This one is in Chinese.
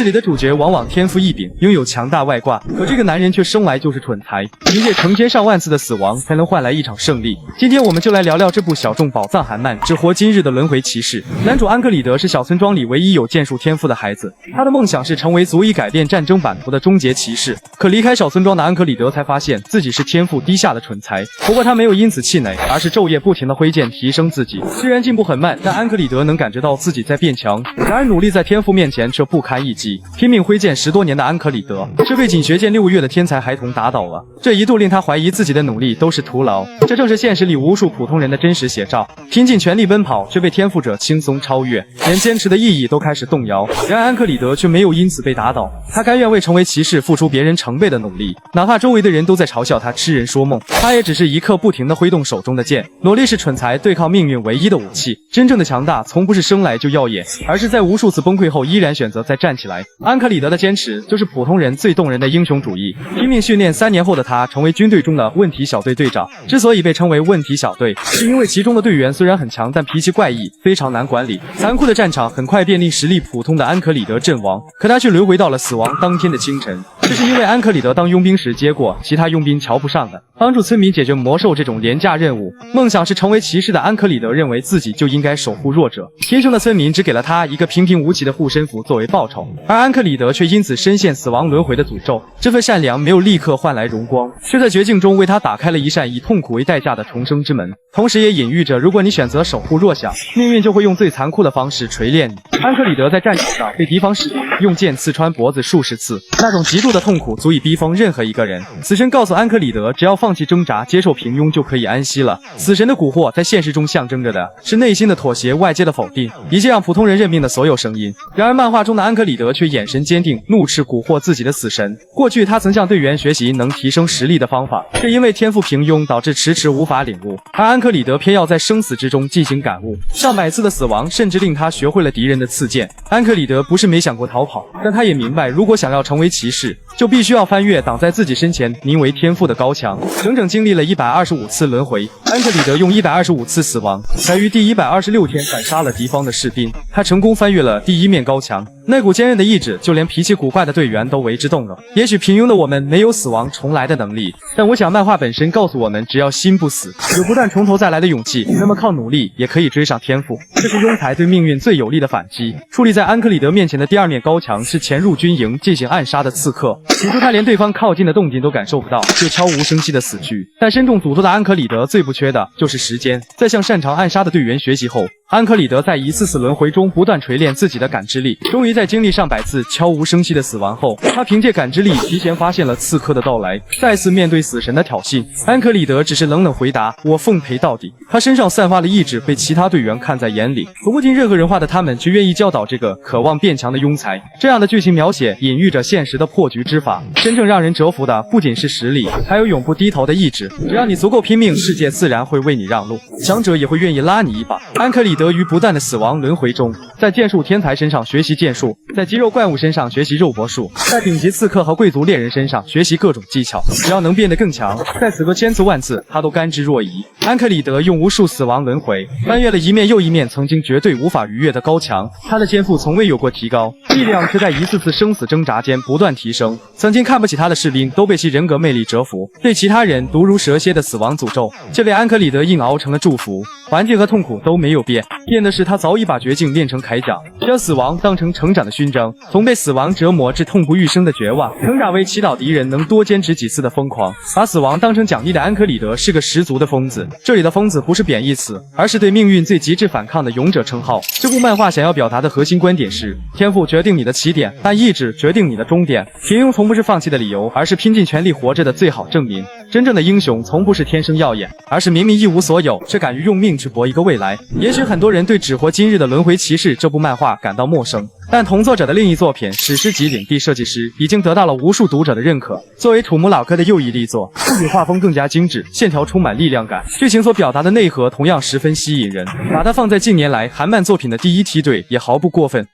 事里的主角往往天赋异禀，拥有强大外挂，可这个男人却生来就是蠢材，凭借成千上万次的死亡才能换来一场胜利。今天我们就来聊聊这部小众宝藏韩漫《只活今日的轮回骑士》。男主安克里德是小村庄里唯一有剑术天赋的孩子，他的梦想是成为足以改变战争版图的终结骑士。可离开小村庄的安克里德才发现自己是天赋低下的蠢材，不过他没有因此气馁，而是昼夜不停地挥剑提升自己。虽然进步很慢，但安克里德能感觉到自己在变强。然而努力在天赋面前却不堪一击，拼命挥剑10多年的安克里德却被仅学剑6个月的天才孩童打倒了。这一度令他怀疑自己的努力都是徒劳。这正是现实里无数普通人的真实写照，拼尽全力奔跑却被天赋者轻松超越，连坚持的意义都开始动摇。然而安克里德却没有因此被打倒，他甘愿为成为骑士付出别人成倍的努力，哪怕周围的人都在嘲笑他痴人说梦，他也只是一刻不停地挥动手中的剑。努力是蠢材对抗命运唯一的武器，真正的强大从不是生来就耀眼，而是在无数次崩溃后依然选择再站起来。安克里德的坚持就是普通人最动人的英雄主义。拼命训练3年后的他成为军队中的问题小队队长，之所以被称为问题小队，是因为其中的队员虽然很强，但脾气怪异，非常难管理。残酷的战场很快便令实力普通的安克里德阵亡，可他却轮回到了死亡当天的清晨。这是因为安克里德当佣兵时接过其他佣兵瞧不上的帮助村民解决魔兽这种廉价任务。梦想是成为骑士的安克里德认为自己就应该守护弱者，天生的村民只给了他一个平平无奇的护身符作为报酬，而安克里德却因此深陷死亡轮回的诅咒。这份善良没有立刻换来荣光，却在绝境中为他打开了一扇以痛苦为代价的重生之门，同时也隐喻着如果你选择守护弱小，命运就会用最残酷的方式锤炼你。安克里德在战场上被敌方士兵用剑刺穿脖子数十次，那种极度的痛苦足以逼疯任何一个人。死神告诉安克里德，只要放弃挣扎，接受平庸就可以安息了。死神的蛊惑在现实中象征着的是内心的妥协，外界的否定，以及让普通人认命的所有声音。然而漫画中的安克里德却眼神坚定，怒斥蛊惑自己的死神。过去他曾向队员学习能提升实力的方法，却因为天赋平庸导致迟迟无法领悟，而安克里德偏要在生死之中进行感悟。上百次的死亡甚至令他学会了敌人的刺剑。安克里德不是没想过逃跑，但他也明白，如果想要成为骑士，就必须要翻越挡在自己身前名为天赋的高墙。整整经历了125次轮回，安克里德用125次死亡，才于第126天反杀了敌方的士兵。他成功翻越了第1面高墙，那股坚韧的意志，就连脾气古怪的队员都为之动容。也许平庸的我们没有死亡重来的能力，但我想漫画本身告诉我们，只要心不死，有不断从头再来的勇气，那么靠努力也可以追上天赋。这是庸才对命运最有力的反击。矗立在安克里德面前的第2面高墙是潜入军营进行暗杀的刺客，起初他连对方靠近的动静都感受不到，就悄无声息的死去。但身中诅咒的安克里德最不缺的就是时间。在向擅长暗杀的队员学习后，安克里德在一次次轮回中不断锤炼自己的感知力，终于在经历上百次悄无声息的死亡后，他凭借感知力提前发现了刺客的到来。再次面对死神的挑衅，安克里德只是冷冷回答：“我奉陪到底。”他身上散发的意志被其他队员看在眼里，可不听任何人话的他们却愿意教导这个渴望变强的庸才。这样的剧情描写隐喻着现实的破局之法，真正让人折服的不仅是实力，还有永不低头的意志。只要你足够拼命，世界自然会为你让路，强者也会愿意拉你一把。安克里德于不断的死亡轮回中，在剑术天才身上学习剑术，在肌肉怪物身上学习肉搏术，在顶级刺客和贵族猎人身上学习各种技巧。只要能变得更强，在此隔千次万次，他都甘之若饴。安克里德用无数死亡轮回，翻越了一面又一面曾经绝对无法逾越的高墙。他的天赋从未有过提高，力量却在一次次生死挣扎间不断提升。曾经看不起他的士兵都被其人格魅力折服，对其他人毒如蛇蝎的死亡诅咒却被安克里德硬熬成了祝福。环境和痛苦都没有变，变的是他早已把绝境练成铠甲，将死亡当成成长的勋章，从被死亡折磨至痛不欲生的绝望，成长为祈祷敌人能多坚持几次的疯狂。把死亡当成奖励的安克里德是个十足的疯子，这里的疯子不是贬义词，而是对命运最极致反抗的勇者称号。这部漫画想要表达的核心观点是：天赋决定你的起点，但意志决定你的终点。平庸从不是放弃的理由，而是拼尽全力活着的最好证明。真正的英雄从不是天生耀眼，而是明明一无所有，却敢于用命去搏一个未来。也许很多人对《只活今日的轮回骑士》这部漫画感到陌生，但同作者的另一作品《史诗级领地设计师》已经得到了无数读者的认可。作为土木老科的又一力作，不仅画风更加精致，线条充满力量感，剧情所表达的内核同样十分吸引人。把它放在近年来韩漫作品的第一梯队也毫不过分。